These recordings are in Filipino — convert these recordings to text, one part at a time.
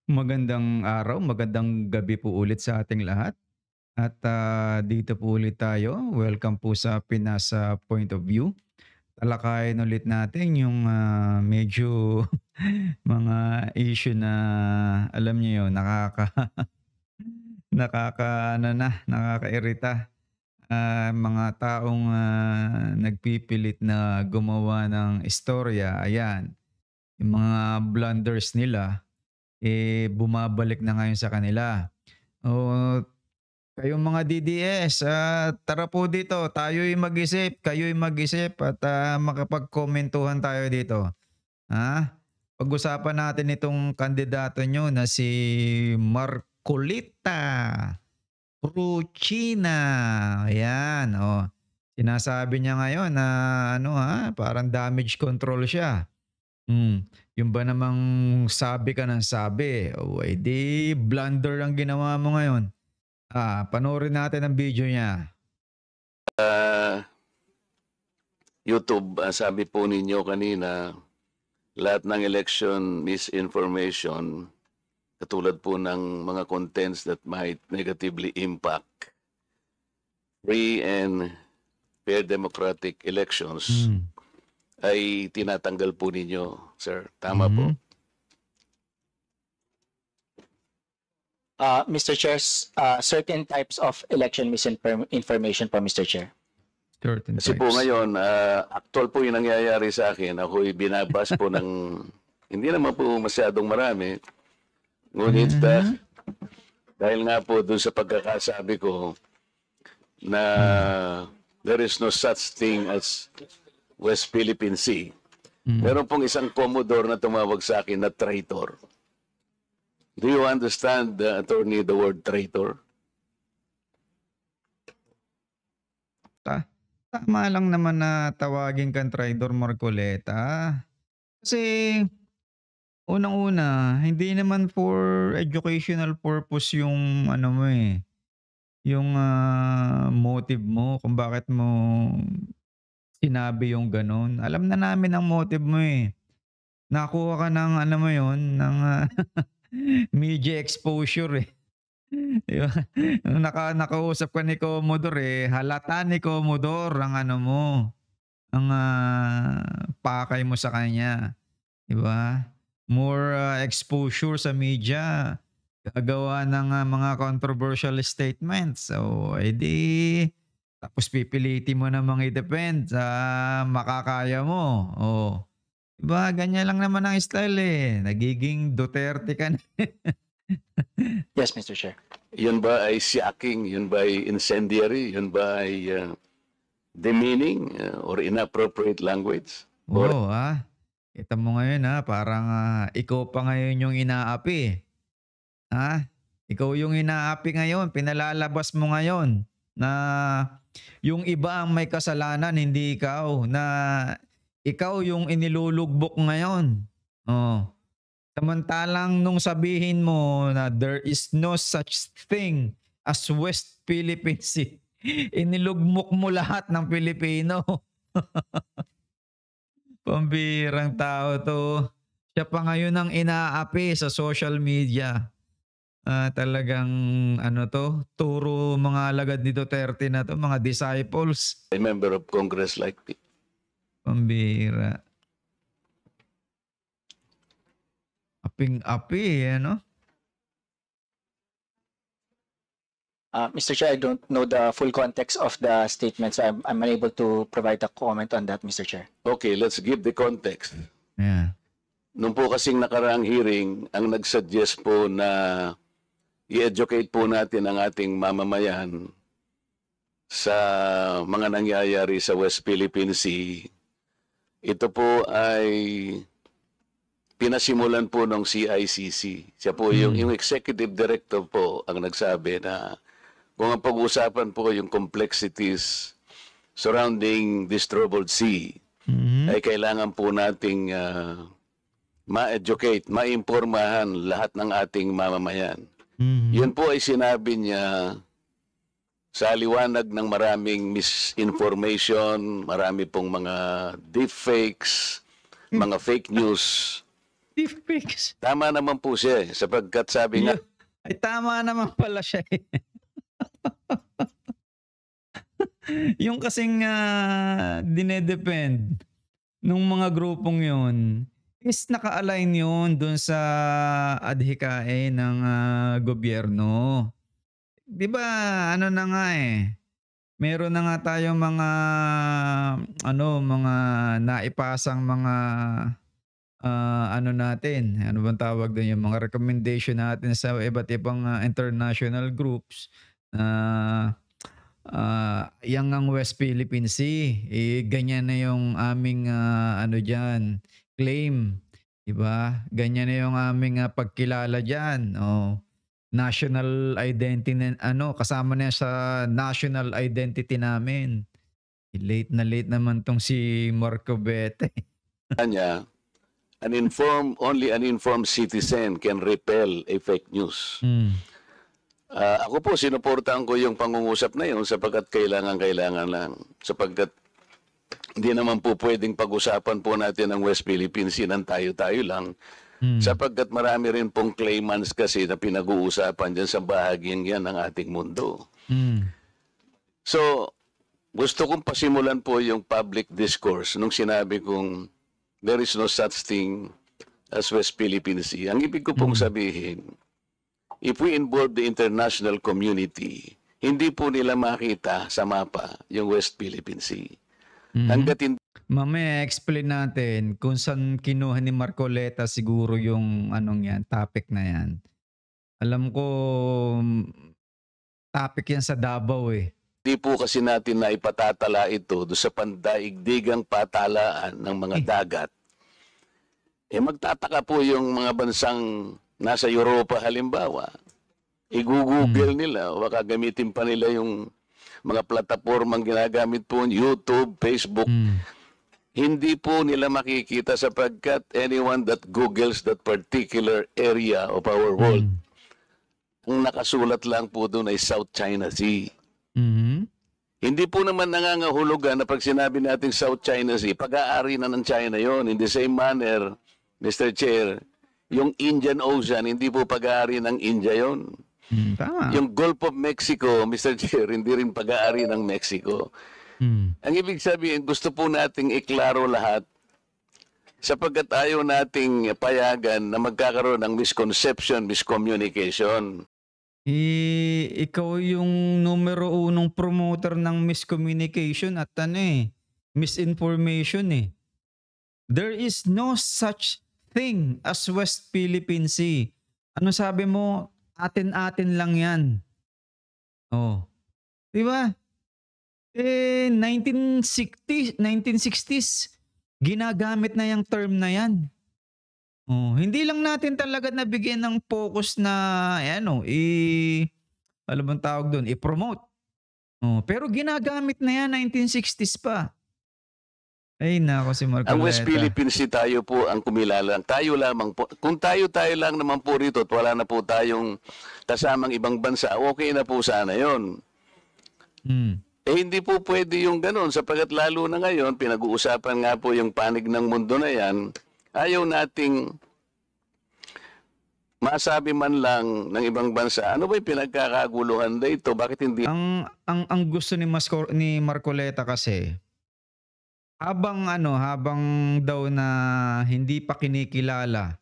Magandang araw, magandang gabi po ulit sa ating lahat. At dito po ulit tayo. Welcome po sa Pinasa Point of View. Talakayin ulit natin yung medyo mga issue na alam niyo yun, nakakairita. Mga taong nagpipilit na gumawa ng istorya, ayan, yung mga blunders nila, bumabalik na ngayon sa kanila. O kayong mga DDS, tara po dito, tayo'y mag-isip, kayo'y mag-isip at makapagkomentuhan tayo dito. Ha? Pag-usapan natin itong kandidato nyo na si Marcolita Cruchina. Ayan, oh. Sinasabi niya ngayon na parang damage control siya. Yung ba namang sabi ka ng sabi, o edi blunder ang ginawa mo ngayon. Panoorin natin ang video niya. YouTube, sabi po ninyo kanina, lahat ng election misinformation, katulad po ng mga contents that might negatively impact free and fair democratic elections, ay tinatanggal po ninyo, sir. Tama po. Mr. Chair, certain types of election misinformation po, Mr. Chair. Certain Kasi po types. ngayon, actual po yung nangyayari sa akin. Ako'y binabas po ng, hindi naman po masyadong marami. Ngunit dahil nga po doon sa pagkakasabi ko na there is no such thing as West Philippine Sea, meron pong isang Commodore na tumawag sa akin na traitor. Do you understand, attorney, the word traitor? Tama lang naman na tawagin kang traitor, Marcoleta. Kasi unang-una, hindi naman for educational purpose yung ano mo yung motive mo kung bakit mo sinabi yung ganun. Alam na namin ang motive mo eh. Nakuha ka ng ano mo yun, ng media exposure eh. Di ba? Nung nakausap ka ni Commodore halata ni Commodore ang ano mo, ang pakay mo sa kanya. Di ba? More exposure sa media, gagawa ng mga controversial statements. So, edi, tapos pipilitin mo namang i-defend sa makakaya mo. Oh. Diba, ganyan lang naman ang style eh. Nagiging Duterte ka na. Yes, Mr. Chair. Yun ba ay shocking? Yun ba ay incendiary? Yun ba ay demeaning or inappropriate language? Oo, kita mo ngayon parang ikaw pa ngayon yung inaapi. Ikaw yung inaapi ngayon, pinalalabas mo ngayon na yung iba ang may kasalanan, hindi ikaw. Na ikaw yung inilulugbok ngayon. Oh. Samantalang nung sabihin mo na there is no such thing as West Philippine Sea, inilugmok mo lahat ng Pilipino. Pambirang tao to. Siya pa ngayon ang inaapi sa social media. Talagang turo mga alagad ni Duterte na to, mga disciples. A member of Congress like me. Pambira. Aping-api, ano? Mr. Chair, I don't know the full context of the statement, so I'm unable to provide a comment on that, Mr. Chair. Okay, let's give the context. Yeah. Nung po kasing nakaraang hearing, ang nagsuggest po na i-educate po natin ang ating mamamayan sa mga nangyayari sa West Philippine Sea, ito po ay pinasimulan po ng CICC. Siya po yung executive director po ang nagsabi na kung ang pag-uusapan po yung complexities surrounding this troubled sea, ay kailangan po nating ma-educate, ma-impormahan lahat ng ating mamamayan. Yun po ay sinabi niya sa liwanag ng maraming misinformation, marami pong mga deepfakes, mga fake news Chief Pigs. Tama naman po siya sapagkat sabi nga, Ay, tama naman pala siya eh. Yung kasing dinedepend nung mga grupong yun is naka-align yun dun sa adhikain ng gobyerno. Di ba ano na nga eh, meron na nga tayong mga mga naipasang mga ano natin, ano bang tawag doon, yung mga recommendation natin sa iba't ibang international groups na yang ang West Philippine Sea, ganyan na yung aming diyan, claim, 'di ba? Ganyan na yung aming pagkilala diyan. Oh, national identity kasama na yan sa national identity namin. Late na late naman tong si Marco Bete. niya, only an informed citizen can repel a fake news. Ako po, sinuportahan ko yung pangungusap na yun sapagkat kailangan lang. Sapagkat hindi naman po pwedeng pag-usapan po natin ang West Philippine Sea ng tayo-tayo lang. Sapagkat marami rin pong claimants kasi na pinag-uusapan dyan sa bahagyang yan ng ating mundo. So, gusto kong pasimulan po yung public discourse nung sinabi kong there is no such thing as West Philippine Sea. Ang ibig ko pong sabihin, if we involve the international community, hindi po nila makita sa mapa yung West Philippine Sea. Hanggat Mamaya explain natin kung saan kinuha ni Marcoleta siguro yung topic na yan. Alam ko topic yan sa Davao eh. Hindi po kasi natin na ipatatala ito do sa pandaigdigang patalaan ng mga dagat. Magtataka po yung mga bansang nasa Europa halimbawa. I-google nila o baka gamitin pa nila yung mga platapormang ginagamit po, YouTube, Facebook. Hindi po nila makikita sapagkat anyone that googles that particular area of our world, ang nakasulat lang po doon ay South China Sea. Hindi po naman nangangahulugan na pag sinabi natin South China Sea, pag-aari na ng China yon. In the same manner, Mr. Chair, yung Indian Ocean, hindi po pag-aari ng India yon. Tama. Yung Gulf of Mexico, Mr. Chair, hindi rin pag-aari ng Mexico. Ang ibig sabihin, gusto po nating iklaro lahat sapagkat ayaw nating payagan na magkakaroon ng misconception, miscommunication. Ikaw yung numero unong promoter ng miscommunication at misinformation eh. There is no such thing as West Philippine Sea. Ano sabi mo? Atin-atin lang yan. Oh. Diba? 1960s, ginagamit na yung term na yan. Oh, hindi lang natin talaga nabigyan ng focus na ano bang tawag doon, i-promote. Oh, pero ginagamit na yan 1960s pa. Ay nako si Marcoleta. Ang West Philippine Sea tayo po ang kumilala. Tayo lamang po. Kung tayo lang naman po rito at wala na po tayong kasamang ibang bansa, okay na po sana yon. Hindi po pwede yung ganun sapagkat lalo na ngayon, pinag-uusapan nga po yung panig ng mundo na yan, ayaw nating masabi man lang ng ibang bansa, ano ba yung pinagkakaguluhan dito? Bakit hindi? Ang gusto ni Marcoleta kasi, habang daw na hindi pa kinikilala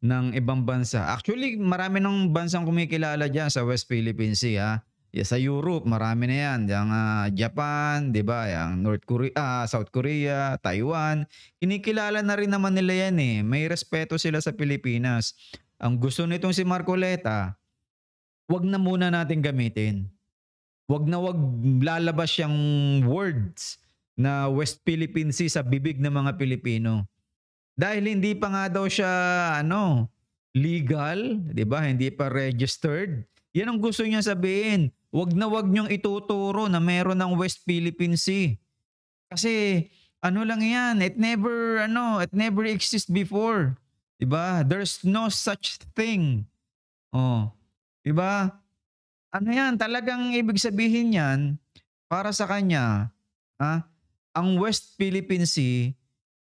ng ibang bansa. Actually, marami ng bansang kumikilala diyan sa West Philippine Sea. Sa Europe, marami na yan. Yang Japan, 'di ba? Yang South Korea, Taiwan. Kinikilala na rin naman nila yan eh. May respeto sila sa Pilipinas. Ang gusto nitong si Marcoleta, wag na muna natin gamitin. Wag lalabas yung words na West Philippine Sea sa bibig ng mga Pilipino. Dahil hindi pa nga daw siya legal, 'di ba? Hindi pa registered. Yan ang gusto niya sabihin. Wag niyong ituturo na meron ng West Philippine Sea. Kasi lang yan, it never existed before. 'Di ba? There's no such thing. Oh. 'Di ba? Yan, talagang ibig sabihin niyan para sa kanya, ang West Philippine Sea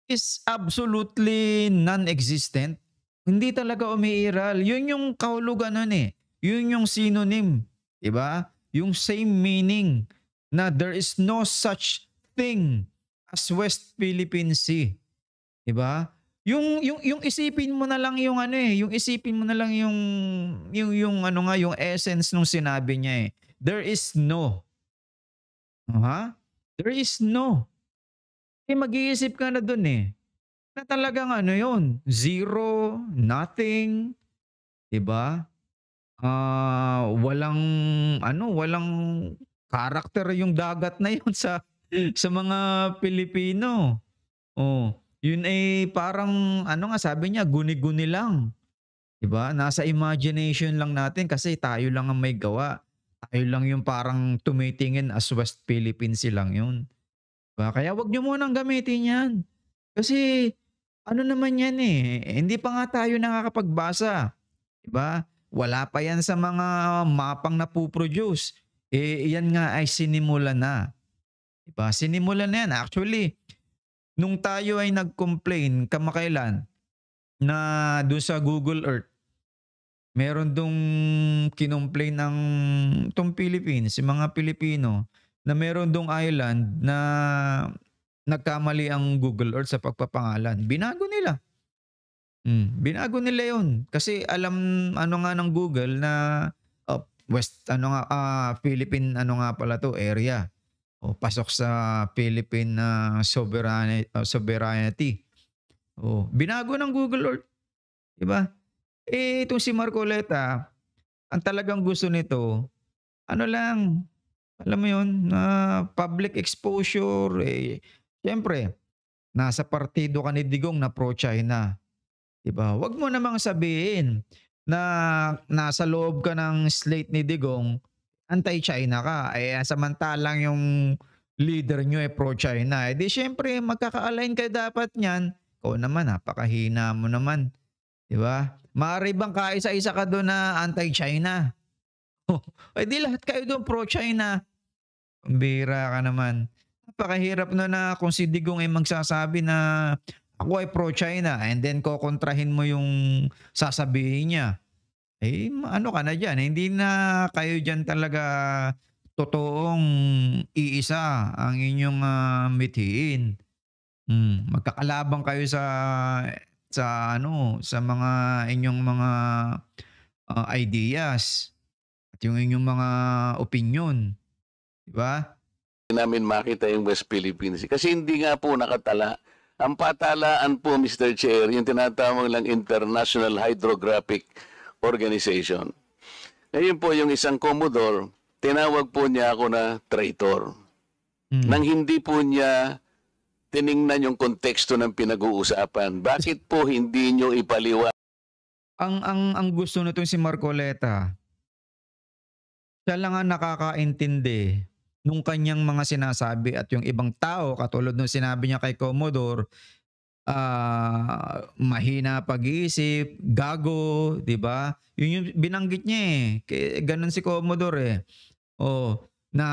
is absolutely non-existent. Hindi talaga umiiral. Yun yung kahulugan nun eh. Yun yung synonym. Diba? Yung same meaning na there is no such thing as West Philippine Sea. Diba? Yung isipin mo na lang yung ano eh, yung isipin mo na lang yung ano nga, yung essence nung sinabi niya eh. There is no. Ha? There is no. Eh mag-iisip ka na dun eh. Na talagang ano yun, zero, nothing, 'di ba? Walang ano, walang karakter yung dagat na yun sa mga Pilipino. Oh, yun ay parang ano nga sabi niya, guni-guni lang, 'di ba? Nasa imagination lang natin kasi tayo lang ang may gawa. Tayo lang yung parang tumitingin as West Philippine Sea lang yun. 'Di ba? Kaya wag niyo munang gamitin 'yan. Kasi ano naman 'yan eh, hindi pa nga tayo nakakapagbasa, 'di ba? Wala pa 'yan sa mga mapang napo-produce. Eh, 'yan nga ay sinimula na, 'di ba? Sinimula na 'yan. Actually, nung tayo ay nag-complain kamakailan na do'n sa Google Earth, meron dong kinomplain ng 'tong Philippines, yung mga Pilipino, na meron dong island na nagkamali ang Google Earth sa pagpapangalan. Binago nila. Binago nila 'yun. Kasi alam ano nga ng Google na West ano nga Philippine ano nga pala 'to area. O pasok sa Philippine sovereignty. Oh, binago ng Google Earth, 'di ba? Eh itong si Marcoleta, ang talagang gusto nito, ano lang, alam mo 'yun, na public exposure eh. Siyempre, nasa partido ka ni Digong na pro-China. 'Di ba? Wag mo namang sabihin na nasa loob ka ng slate ni Digong, anti-China ka. Eh samantalang yung leader nyo eh pro-China. Eh di syempre magkaka-align kayo dapat niyan. Ikaw naman napakahina mo naman, 'di ba? Maaari bang kaisa-isa ka doon na anti-China? Eh di lahat kayo doon pro-China. Pambihira ka naman. Napakahirap na kung si Digong ay magsasabi na ako ay pro-China and then kokontrahin mo yung sasabihin niya. Eh, ano ka na diyan, hindi na kayo diyan talaga totoong iisa ang inyong, mithiin. Magkakalaban kayo sa ano, sa mga inyong mga, ideas at yung inyong mga opinyon, 'di ba? namin makita yung West Philippines. Kasi hindi nga po nakatala. Ang patalaan po, Mr. Chair, yung tinatawag lang International Hydrographic Organization. Ngayon po yung isang Commodore, tinawag po niya ako na traitor. Nang hindi po niya tiningnan yung konteksto ng pinag-uusapan. Bakit po hindi nyo ipaliwanag? Ang gusto nitong si Marcoleta, siya lang ang nakakaintindi nung kanyang mga sinasabi at yung ibang tao katulad nung sinabi niya kay Commodore, mahina pag-iisip, gago, 'di ba? Yun yung binanggit niya eh. Ganun si Commodore eh. Oh, na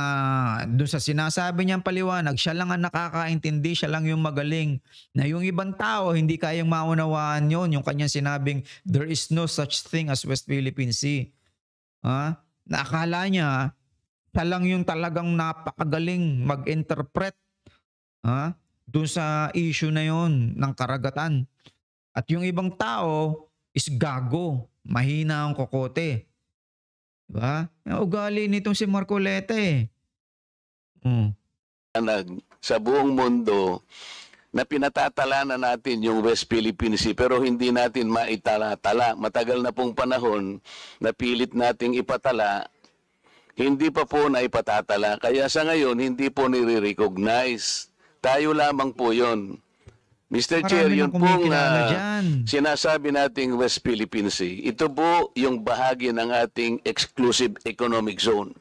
doon sa sinasabi niyang paliwanag, siya lang ang nakakaintindi, siya lang yung magaling. Na yung ibang tao hindi kayang maunawaan yon, yung kanyang sinabing there is no such thing as West Philippine Sea. Na akala niya siya lang yung talagang napakagaling mag-interpret doon sa issue na yon ng karagatan. At yung ibang tao is gago, mahina ang kokote. Diba? Yung ugali nitong si Marcoleta eh. Sa buong mundo na pinatatala na natin yung West Philippine Sea pero hindi natin maitala-tala. Matagal na pong panahon na pilit nating ipatala, hindi pa po na ipatatala. Kaya sa ngayon, hindi po nire-recognize. Tayo lamang po yon. Mr. Chair, yun pong sinasabi nating West Philippine Sea, ito po yung bahagi ng ating exclusive economic zone.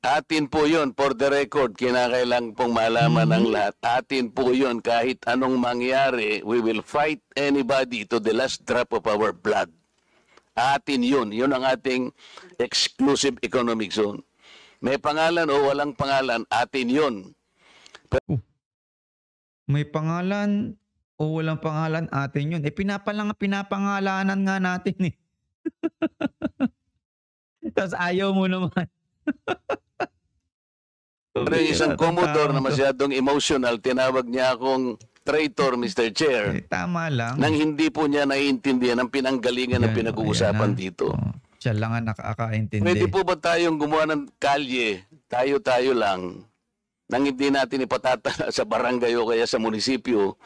Atin po yun, for the record, kinakailang pong malaman ng lahat. Atin po yun, kahit anong mangyari, we will fight anybody to the last drop of our blood. Atin yun, yun ang ating exclusive economic zone. May pangalan o walang pangalan, atin yun. May pangalan O walang pangalan, atin yun. Eh, pinapangalanan nga natin eh. Tapos ayaw mo naman. Pero yung isang Itong Commodore na taong to. masyadong emotional, tinawag niya akong traitor, Mr. Chair, Eh, tama lang. nang hindi po niya naiintindihan ang pinanggalingan na Yan, pinag-uusapan yan na. dito. Siya lang ang nakakaintindi. Pwede po ba tayong gumawa ng kalye, tayo-tayo lang, nang hindi natin ipatatala sa barangay o kaya sa munisipyo?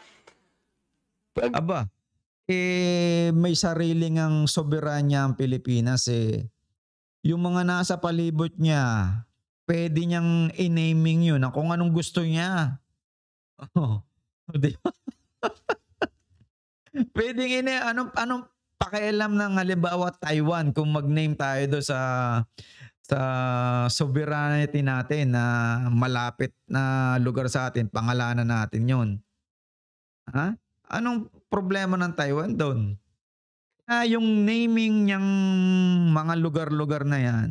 Aba, may sariling ang soberanya ang Pilipinas eh. Yung mga nasa palibot niya, pwede niyang i-naming yun kung anong gusto niya. Oh, di ba? Pwedeng anong pakialam ng halimbawa Taiwan kung mag-name tayo do sa sovereignty natin na malapit na lugar sa atin, pangalanan natin yon. Ha? Anong problema ng Taiwan doon? Yung naming niyang mga lugar-lugar na yan,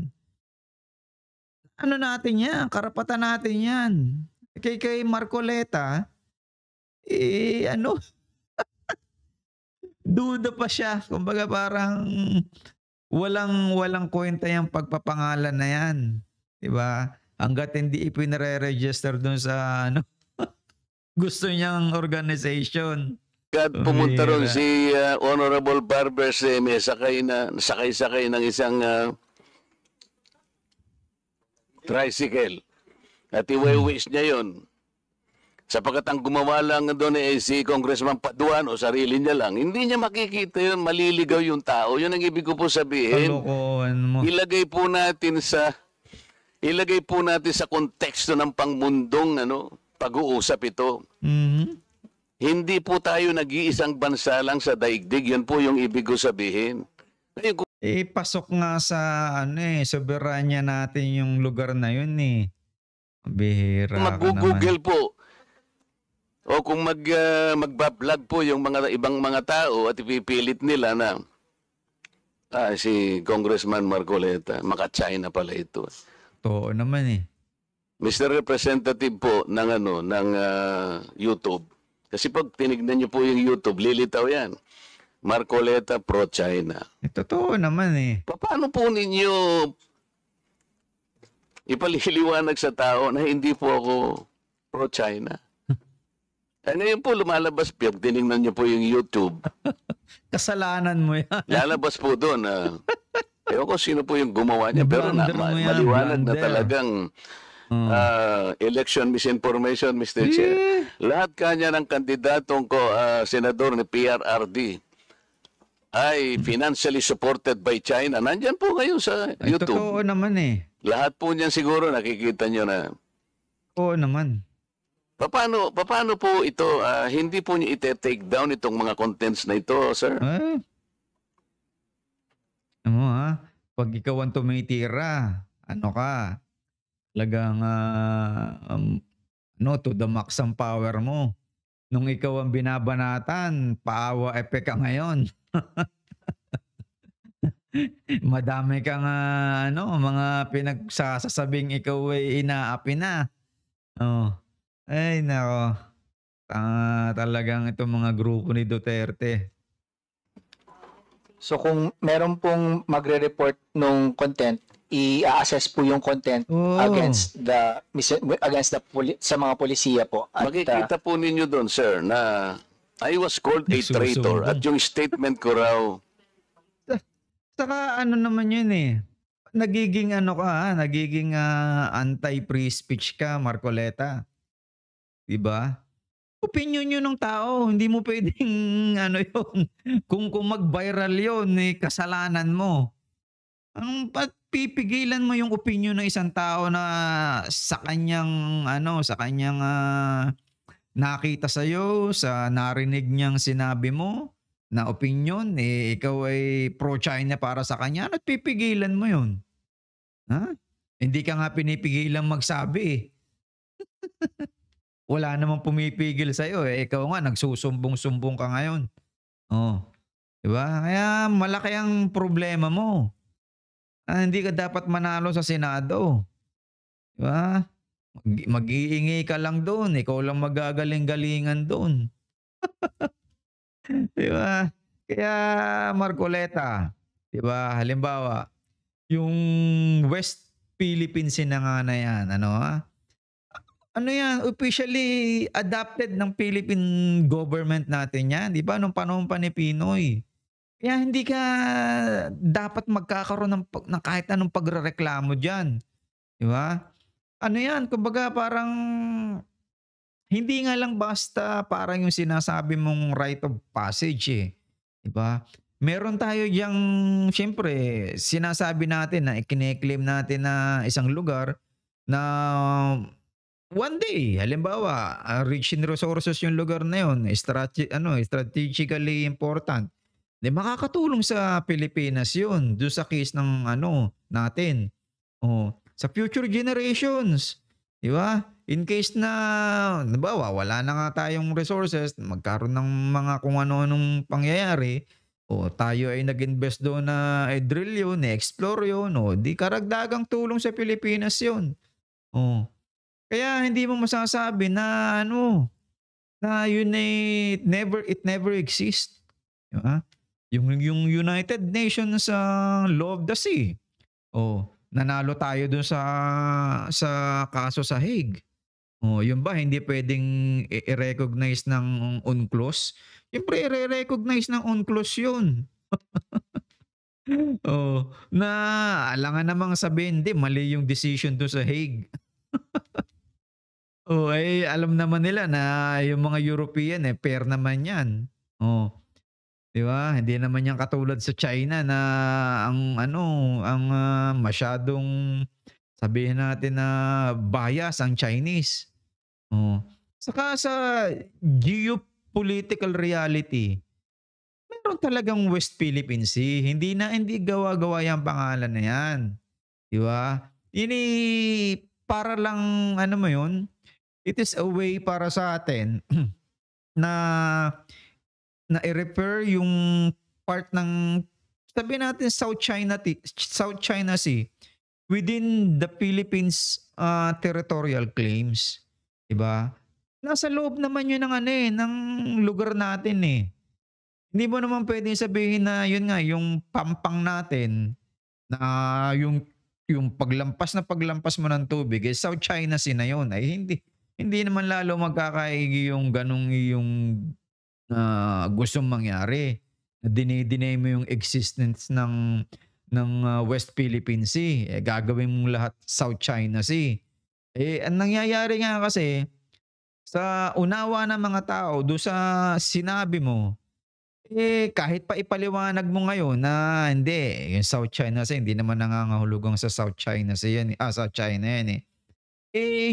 ano natin yan, karapatan natin yan. Kay Marcoleta, duda pa siya. Kumbaga parang walang kwenta yung pagpapangalan na yan. Diba? Hanggat hindi ipinare-register dun sa gusto niyang organization. Pumunta ron Bihira. si Honorable Barber Seme, sakay ng isang tricycle. At iwi-wish niya yon. Sapagkat ang gumawa lang doon ay si Congressman Paduan o sarili niya lang. Hindi niya makikita yun, maliligaw yung tao. Yun ang ibig ko po sabihin. Kalokohan mo. Ilagay po natin sa konteksto ng pangmundong pag-uusap ito. Mhm. Hindi po tayo nag-iisang bansa lang sa daigdig. Yun po yung ibig ko sabihin. Ngayon, Pasok nga sa soberanya natin yung lugar na yun eh. Bihira kung ka naman. mag-google po o kung magbablog po yung mga ibang mga tao at ipipilit nila na si Congressman Marcoleta, maka-China pala ito. Totoo naman eh. Mr. Representative po ng YouTube. Kasi pag tinignan niyo po yung YouTube, lilitaw yan. Marcoleta pro-China. Totoo naman eh. Paano po ninyo ipaliliwanag sa tao na hindi po ako pro-China? Ngayon po lumalabas, pag tinignan niyo po yung YouTube, Kasalanan mo yan. lalabas po doon. Ewan ko sino po yung gumawa niya, pero Blunder mo yan, maliwanag na blunder. talagang election misinformation, Mr. Chair. Lahat kanya ng kandidatong senador ni PRRD ay financially supported by China. Nandyan po ngayon sa Ay, YouTube. totoo naman eh. Lahat po niyan siguro nakikita nyo na. Oo naman. Paano po ito, hindi po niyo ite-take down itong mga contents na ito, sir? Pag ikaw ang tumitira, ano ka, talagang to the max ang power mo. Nung ikaw ang binabanatan, paawa effect ka ngayon. Madami kang mga pinagsasabing ikaw ay inaapi na. Oh. Ay nako. Talagang itong mga grupo ni Duterte. So kung meron pong magre-report nung content, i-assess po yung content Oo. against sa mga polisiya po. At Makikita po ninyo doon, sir, na I was called a traitor Nagsusumbong. at yung statement ko raw, Saka naman yun eh. Nagiging nagiging anti-free speech ka, Marcoleta. 'Di ba? Opinion yun ng tao, hindi mo pwedeng yun. Kung mag-viral yun, kasalanan mo. Pipigilan mo yung opinion ng isang tao na sa kanyang nakita sa'yo, sa narinig niyang sinabi mo na opinion, ikaw ay pro-China para sa kanya, at pipigilan mo yun. Ha? Hindi ka nga pinipigilan magsabi eh. Wala namang pumipigil sa'yo eh. Ikaw nga, nagsusumbong-sumbong ka ngayon. Oh. Diba? Kaya malaki ang problema mo. Hindi ka dapat manalo sa Senado. Diba? Mag-iingi ka lang doon. Ikaw lang magagaling-galingan doon. 'Di ba? Kaya Marcoleta, 'di ba, halimbawa, yung West Philippine Sea na nga na 'yan, ano 'yan, officially adopted ng Philippine government natin 'yan, 'di ba, nung panahon pa ni Pinoy. Kaya hindi ka dapat magkakaroon ng kahit anong pagrereklamo diyan, 'di ba? Ano 'yan, kumbaga parang hindi nga lang basta parang yung sinasabi mong right of passage, 'di ba? Meron tayo diyang siyempre sinasabi natin na ikine-claim natin na isang lugar na one day, halimbawa, rich in resources yung lugar na yun, strategically important. 'Di makakatulong sa Pilipinas yun, dun sa case ng natin. Oh, sa future generations, 'di ba? In case na halimbawa wala na nga tayong resources, magkaroon ng mga kung ano-anong pangyayari, o tayo ay nag-invest doon na drill yun, na-explore yun, o di karagdagang tulong sa Pilipinas yun. Oh, kaya hindi mo masasabi na na yun ay it never exist, 'di ba? Yung United Nations sa Law of the Sea, nanalo tayo dun sa kaso sa Hague. Yun ba hindi puwedeng i-recognize ng UNCLOS? Siyempre ire-recognize ng UNCLOS yun. Na alangan namang sabihin, "Hindi, mali yung decision dun sa Hague." Alam naman nila na yung mga European, fair naman 'yan. Oh, 'di ba? Hindi naman 'yan katulad sa China na masyadong sabihin natin na bias ang Chinese. Oh, saka sa geopolitical reality, meron talagang West Philippine Sea. Hindi gawa-gawa 'yang pangalan na 'yan, 'di ba? Yun, para lang mo yun, it is a way para sa atin na i-refer yung part ng sabihin natin South China Sea within the Philippines territorial claims, 'di ba? Nasa loob naman 'yun ng ng lugar natin eh. Hindi mo naman pwedeng sabihin na 'yun nga yung pampang natin na yung paglampas mo ng tubig South China Sea na 'yun ay hindi naman lalo magkakaigi yung ganong gustong mangyari. Na dini-deny mo yung existence ng West Philippine Sea, gagawin mong lahat South China Sea. Ang nangyayari nga kasi sa unawa ng mga tao do sa sinabi mo, kahit pa ipaliwanag mo ngayon na hindi, yung South China Sea hindi naman nangangahulugang sa South China Sea yan, South China yan.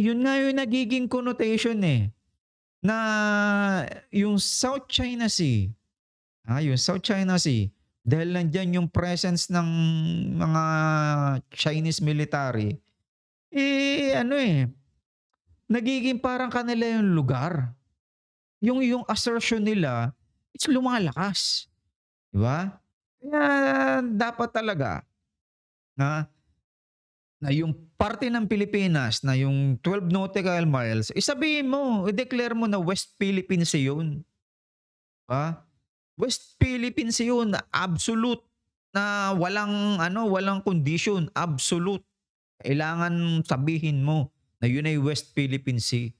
Yun nga yung nagiging connotation na yung South China Sea, yung South China Sea, dahil nandiyan yung presence ng mga Chinese military, nagiging parang kanila yung lugar. Yung assertion nila, it's lumalakas. 'Di ba? Kaya dapat talaga na yung parte ng Pilipinas na yung 12 nautical miles, sabihin mo, i-declare mo na West Philippine Sea yun. 'Di ba? West Philippine Sea yun, absolute na walang condition, absolute. Kailangan sabihin mo na yun ay West Philippine Sea.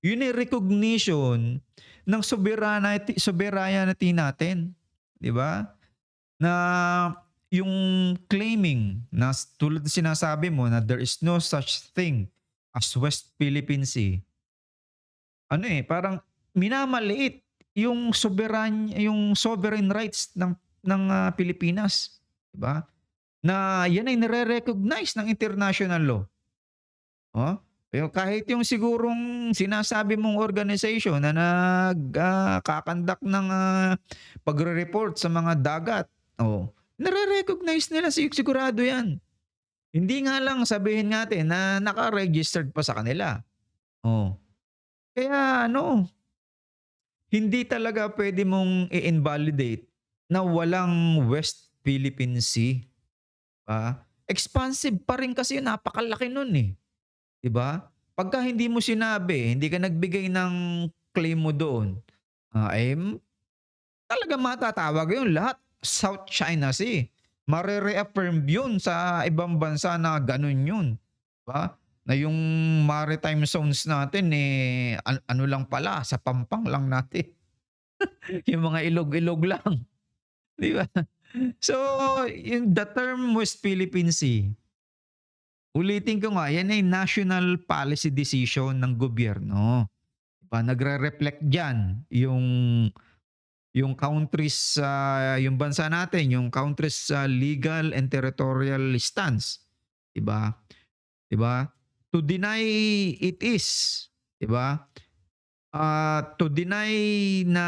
Yun ay recognition ng sovereignty natin, 'di ba? Na yung claiming na tulad ng sinasabi mo na there is no such thing as West Philippine Sea. Parang minamaliit yung sovereign rights ng Pilipinas, 'di ba? Na yan ay nare-recognize ng international law. Pero kahit yung sigurong sinasabi mong organization na kakandak ng pagre-report sa mga dagat, nare-recognize nila, sigurado yan. Hindi nga lang sabihin natin na naka-registered pa sa kanila. Kaya hindi talaga pwede mong i-invalidate na walang West Philippine Sea. Expansive pa rin kasi yun, napakalaki nun 'di ba? Pagka hindi mo sinabi, hindi ka nagbigay ng claim mo doon, talaga matatawag yun lahat South China Sea. Mare-reaffirm yun sa ibang bansa na ganun yun. Diba? Na yung maritime zones natin ano lang pala, sa pampang lang natin. Yung mga ilog-ilog lang. Di ba? So, yung the term West Philippine Sea, ulitin ko nga, yan ay national policy decision ng gobyerno. Diba? Nagre-reflect dyan yung countries, yung bansa natin, yung countries legal and territorial stance. Diba? Diba? To deny it is, diba? To deny na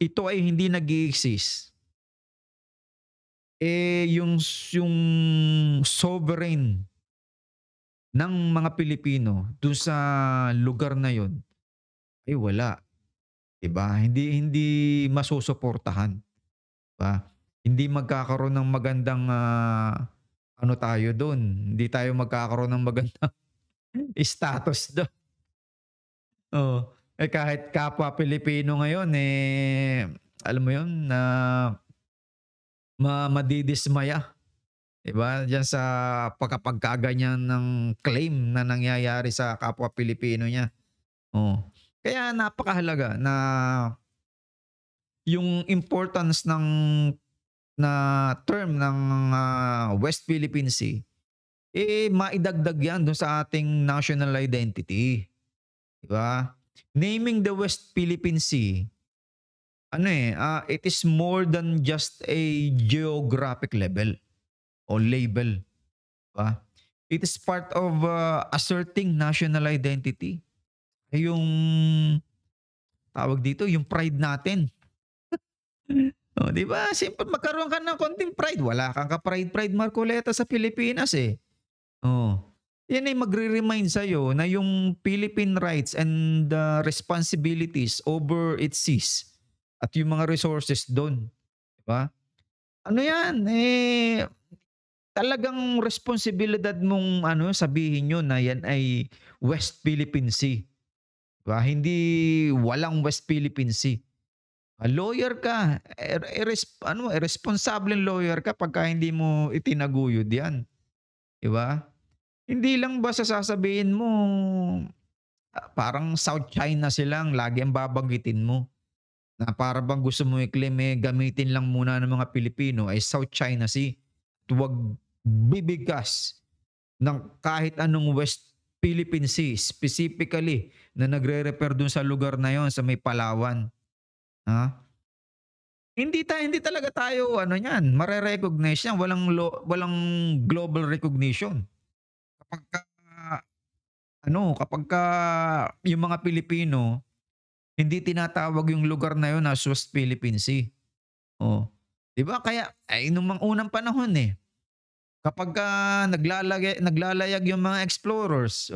ito ay hindi nag-i-exist, yung sovereign ng mga Pilipino doon sa lugar na yon ay wala. Diba? Hindi masusuportahan. Diba? Hindi magkakaroon ng magandang ano tayo doon. Hindi tayo magkakaroon ng magandang status doon. Oh, kahit kapwa Pilipino ngayon alam mo 'yun na madidismaya. Diba? Diyan sa pagkaganyan ng claim na nangyayari sa kapwa Pilipino niya. Oh. Kaya napakahalaga na yung importance na term ng West Philippine Sea, maidagdag yan doon sa ating national identity. Diba? Naming the West Philippine Sea, it is more than just a geographic level o label. Diba? It is part of asserting national identity. Yung tawag dito, yung pride natin. Oh, di ba? Simple magkaroon ka ng konting pride. Wala kang ka-pride Marcoleta sa Pilipinas Oh. Yan ay magre-remind sa'yo na yung Philippine rights and responsibilities over its seas at yung mga resources doon. Di ba? Ano yan? Talagang responsibilidad mong sabihin nyo na yan ay West Philippine Sea. Diba? Hindi walang West Philippine Sea. Lawyer ka, irresponsible lawyer ka pagka hindi mo itinaguyod yan. Diba? Hindi lang ba sasabihin mo, parang South China silang lagi ang babanggitin mo. Na para bang gusto mo i-claim gamitin lang muna ng mga Pilipino ay South China Sea. Huwag bibigkas ng kahit anong West Philippine Sea, specifically na nagre-refer dun sa lugar na yon sa may Palawan. Hindi talaga tayo niyan, mare-recognize yan, walang global recognition. Kapagka yung mga Pilipino hindi tinatawag yung lugar na yon as West Philippine Sea. Oh. 'Di ba? Kaya nung unang panahon kapag naglalayag yung mga explorers,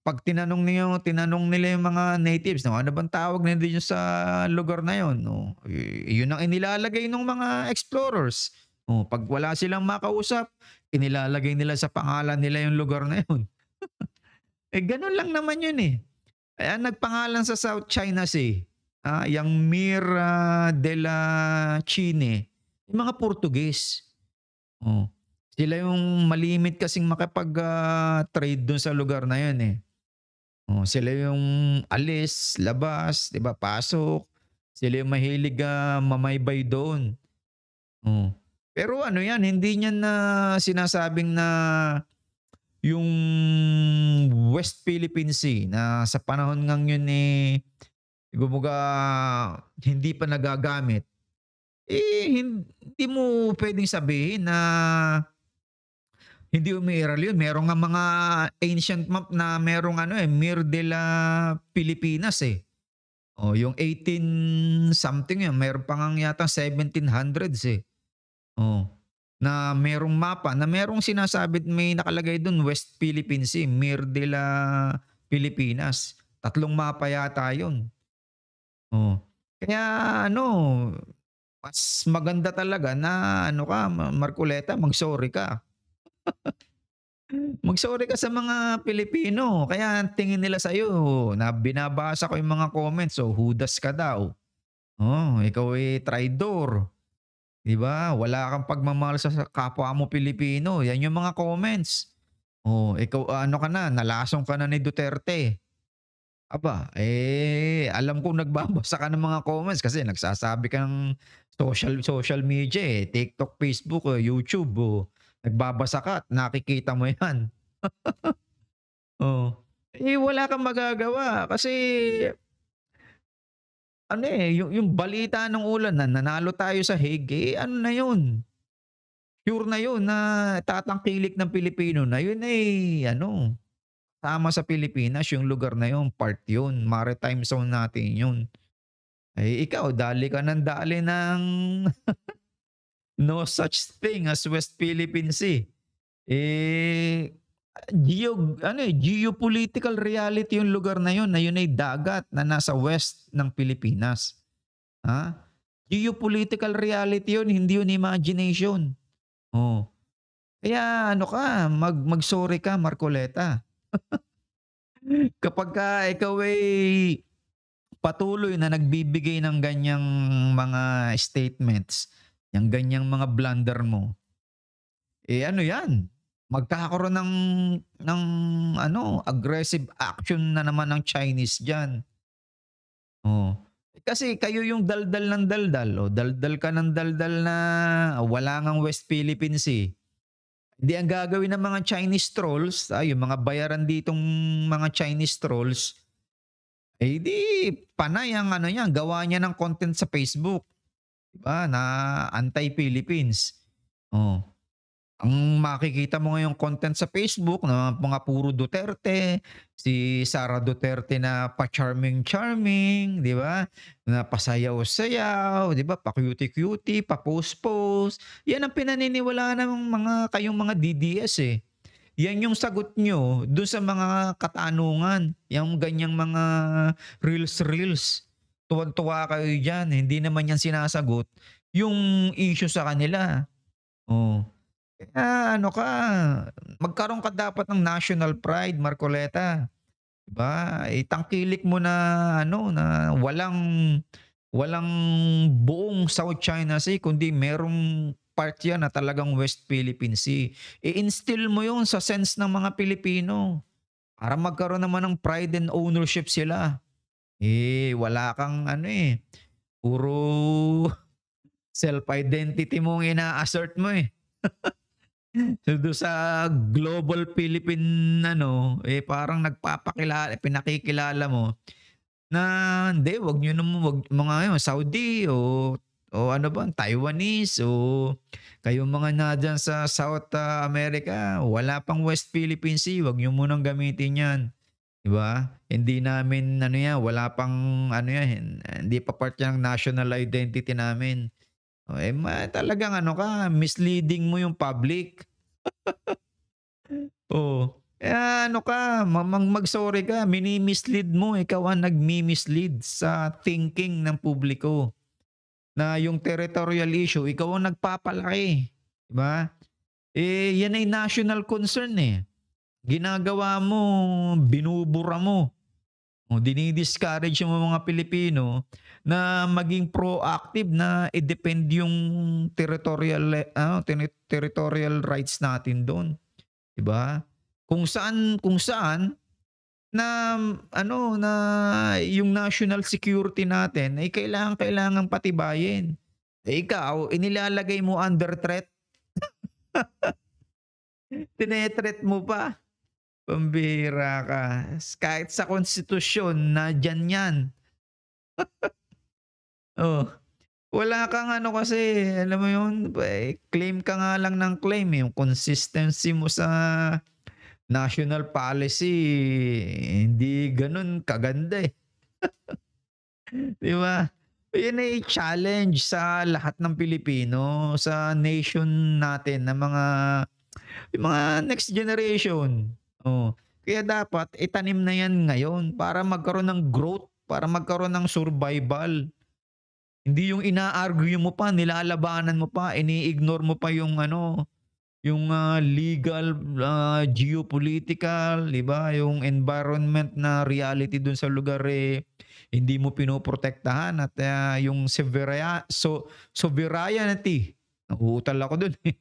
pag tinanong nila yung mga natives, ano bang tawag nila dun sa lugar na yun? Yun ang inilalagay ng mga explorers. Pag wala silang makausap, inilalagay nila sa pangalan nila yung lugar na yun. Ganun lang naman yun Kaya nagpangalan sa South China Sea, yung Mir de la Chine, yung mga Portuguese. Sila yung malimit kasing makipag-trade dun sa lugar na yun sila yung alis, labas, 'di ba? Pasok. Sila yung mahilig mamaybay doon. Pero yan, hindi niyan na sinasabing na yung West Philippine Sea na sa panahon ngang yun kumbaga hindi pa nagagamit. Hindi mo pwedeng sabihin na hindi umiiral yun. Meron nga mga ancient map na merong Mir de la Pilipinas yung 18 something yun. Meron pa nga yata 1700s na merong mapa na merong sinasabi may nakalagay dun West Philippine Sea, Mir de la Pilipinas. 3 mapa yata yun. Kaya mas maganda talaga na Marcoleta, mag-sorry ka. Mag-sorry ka sa mga Pilipino. Kaya ang tingin nila sa'yo na binabasa ko yung mga comments, so hudas ka daw. Oh, ikaw ay traidor. 'Di ba? Wala kang pagmamahal sa kapwa mo Pilipino. Yan yung mga comments. Oh, ikaw ano ka na, nalasong ka na ni Duterte. Aba, alam kong nagbabasa ka ng mga comments kasi nagsasabi ka ng social media TikTok, Facebook, YouTube. Oh. Nagbabasa ka at nakikita mo yan. Oh. Wala kang magagawa kasi ano yung balita ng ulan na nanalo tayo sa Hague, ano na yun. Sure na yun na tatangkilik ng Pilipino na yun ano, tama sa Pilipinas yung lugar na yun, part yun, maritime zone natin yun. Ikaw, dali ka ng dali ng no such thing as West Philippine Sea. Geopolitical reality yung lugar na yun ay dagat na nasa west ng Pilipinas. Ha? Geopolitical reality yun, hindi yun imagination. Oh. Kaya ano ka, mag-sorry ka, Marcoleta. Kapag ka ikaw ay patuloy na nagbibigay ng ganyang mga statements, yung ganyang mga blunder mo, ano yan? Magkakaroon ng aggressive action na naman ng Chinese diyan. Oh. Kasi kayo yung daldal ng daldal, daldal ka ng daldal na wala ngang West Philippine Sea. Hindi ang gagawin ng mga Chinese trolls, yung mga bayaran ditong mga Chinese trolls, di panay ang gawa niya ng content sa Facebook. Diba? Na anti-Philippines. Oh. Ang makikita mo ngayong content sa Facebook na mga puro Duterte, si Sara Duterte na pa-charming-charming, di ba? Na pasayaw-sayaw, di ba? Pa-cutie-cutie, pa-post-post. Yan ang pinaniniwalaan ng kayong mga DDS Yan yung sagot nyo doon sa mga katanungan. Yung ganyang mga reels. Tuwan-tuwa kayo dyan. Hindi naman yan sinasagot yung issue sa kanila. Oh. Kaya magkaroon ka dapat ng national pride, Marcoleta. Diba? Tangkilik mo na na walang buong South China Sea kundi merong part yan na talagang West Philippine Sea. I-instill mo yun sa sense ng mga Pilipino para magkaroon naman ng pride and ownership sila. Wala kang puro self-identity mong ina-assert mo So do sa global Philippine parang pinakikilala mo na hindi, wag niyo naman mga Saudi o Taiwanese o kayong mga nandiyan sa South America, wala pang West Philippine Sea, wag niyo munang gamitin 'yan. 'Di ba? Hindi namin yan, wala pang yan, hindi pa part yan ng national identity namin. Talagang misleading mo yung public. Kaya mag-sorry ka, mini-mislead mo, ikaw ang nagmi-mislead sa thinking ng publiko. Na yung territorial issue, ikaw ang nagpapalaki. Diba? Yan ay national concern Ginagawa mo, binubura mo. Dinidiscourage mo mga Pilipino na maging proactive na i-defend yung territorial rights natin doon. 'Di ba? Kung saan na na yung national security natin ay kailangan patibayin. Ikaw, inilalagay mo under threat. Tinetreat mo pa. Pambihira ka. Kahit sa konstitusyon, nadyan yan. Wala kang kasi, alam mo yun, claim ka nga lang ng claim. Yung consistency mo sa national policy, hindi ganun kaganda Di ba? Yan ay challenge sa lahat ng Pilipino, sa nation natin, na mga next generation. Kaya dapat itanim na yan ngayon para magkaroon ng growth, para magkaroon ng survival. Hindi yung ina-argue mo pa, nilalabanan mo pa, ini-ignore mo pa yung yung legal, geopolitical, 'di ba? Yung environment na reality dun sa lugar hindi mo pinoprotektahan at yung sovereignty. Nauutal ako dun eh.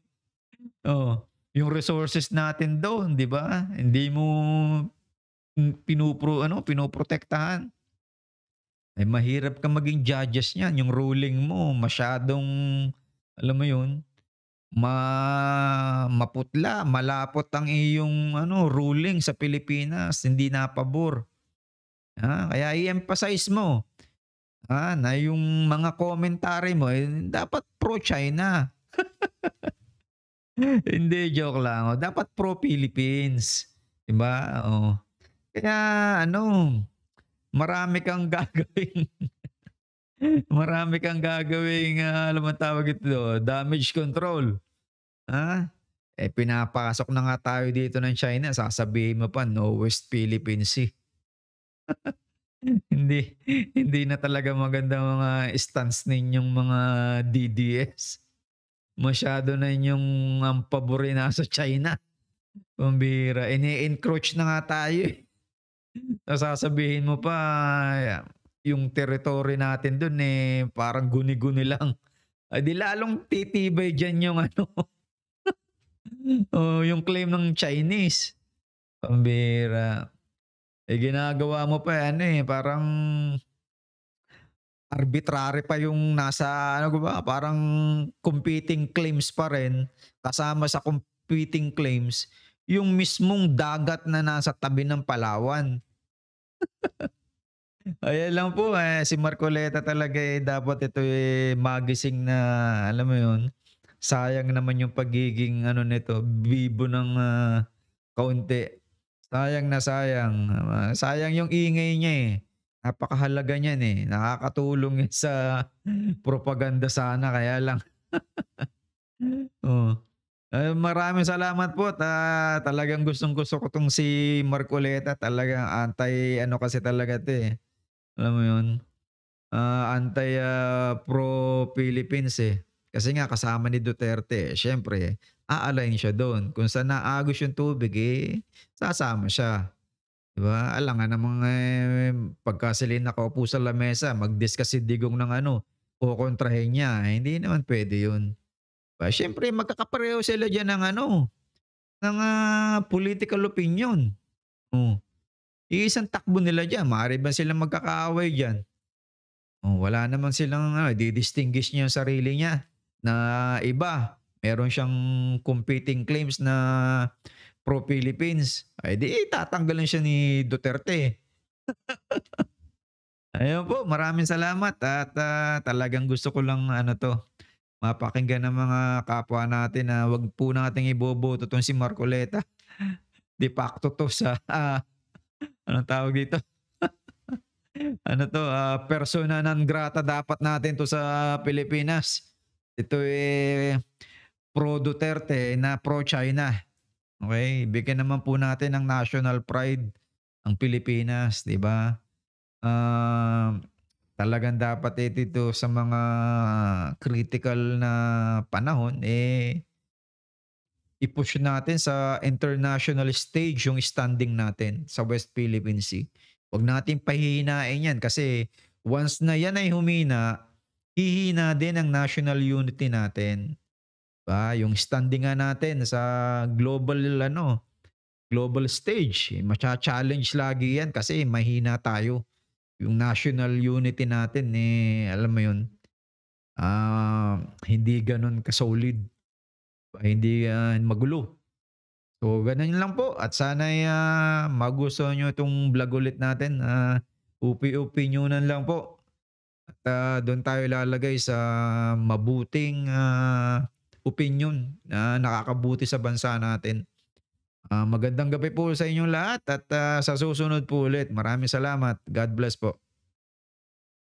Oo. Yung resources natin doon, 'di ba? Hindi mo pinoprotektahan. Mahirap kang maging judges niyan, yung ruling mo masyadong, alam mo yun, maputla, malapot ang iyong ruling sa Pilipinas, hindi napabor. Kaya i-emphasize mo, na yung mga commentary mo dapat pro-China. Hindi, joke lang. Dapat pro-Philippines, 'di ba? Oo. Kaya marami kang gagawing marami kang gagawing, alam mo tawag ito, damage control. Ah, pinapasok na nga tayo dito ng China, sasabihin mo pa no West Philippine Sea. Hindi hindi na talaga maganda mga stance ninyong mga DDS. Masyado na inyong ang pabor nasa China. Pambihira, ini-encroach na nga tayo eh. Tas sasabihin mo pa yung territory natin dun parang guni-guni lang. Ay di lalong titibay diyan yung yung claim ng Chinese. Pambihira. Ginagawa mo pa parang arbitrary pa yung nasa ba, parang competing claims pa rin. Kasama sa competing claims, yung mismong dagat na nasa tabi ng Palawan. Ayan lang po si Marcoleta talaga dapat ito magising na alam mo yun. Sayang naman yung pagiging nito, bibo ng kaunti. Sayang na sayang. Sayang yung ingay niya Napakahalaga niyan Nakakatulong yan sa propaganda sana kaya lang. Oo. Maraming salamat po talagang gustong-gusto ko 'tong si Marcoleta talagang kasi talaga 'to Alam mo 'yun? Anti, pro Philippines Kasi nga kasama ni Duterte siyempre a-align siya do'n. Kung saan naagos yung tubig sasama siya. 'Di ba? Alangan namang pagka sila nakaupo sa lamesa mag-discuss si Digong ng kokontrahin niya, hindi naman puwede 'yun. Siyempre magkakapareho sila diyan ng ng political opinion. Oh, iisang takbo nila diyan, maaari ba silang magkakaaway diyan? Wala naman silang di-distinguish niya yung sarili niya na iba. Meron siyang competing claims na pro-Philippines. Ay di tatanggalin siya ni Duterte. Ayun po, maraming salamat at talagang gusto ko lang 'to, mapakinggan ng mga kapwa natin na 'wag po nating iboboto 'tong si Marcoleta. De facto 'to sa, anong tawag dito? Persona non grata dapat natin 'to sa Pilipinas. Ito pro Duterte na pro China. Okay, bigyan naman po natin ng national pride ang Pilipinas, 'di ba? Talagang dapat dito sa mga critical na panahon i-push natin sa international stage yung standing natin sa West Philippine Sea. Huwag nating pahihinain 'yan kasi once na 'yan ay humina, hihina din ang national unity natin. Yung standing nga natin sa global global stage, macha-challenge lagi 'yan kasi mahina tayo. Yung national unity natin alam mo 'yun, hindi gano'n ka-solid, hindi magulo. So gano'n lang po at sana'y magustuhan niyo itong vlog ulit natin, opinyonan lang po at do'n tayo lalagay sa mabuting opinyon na nakakabuti sa bansa natin. Magandang gabi po sa inyong lahat at sa susunod po ulit. Maraming salamat. God bless po.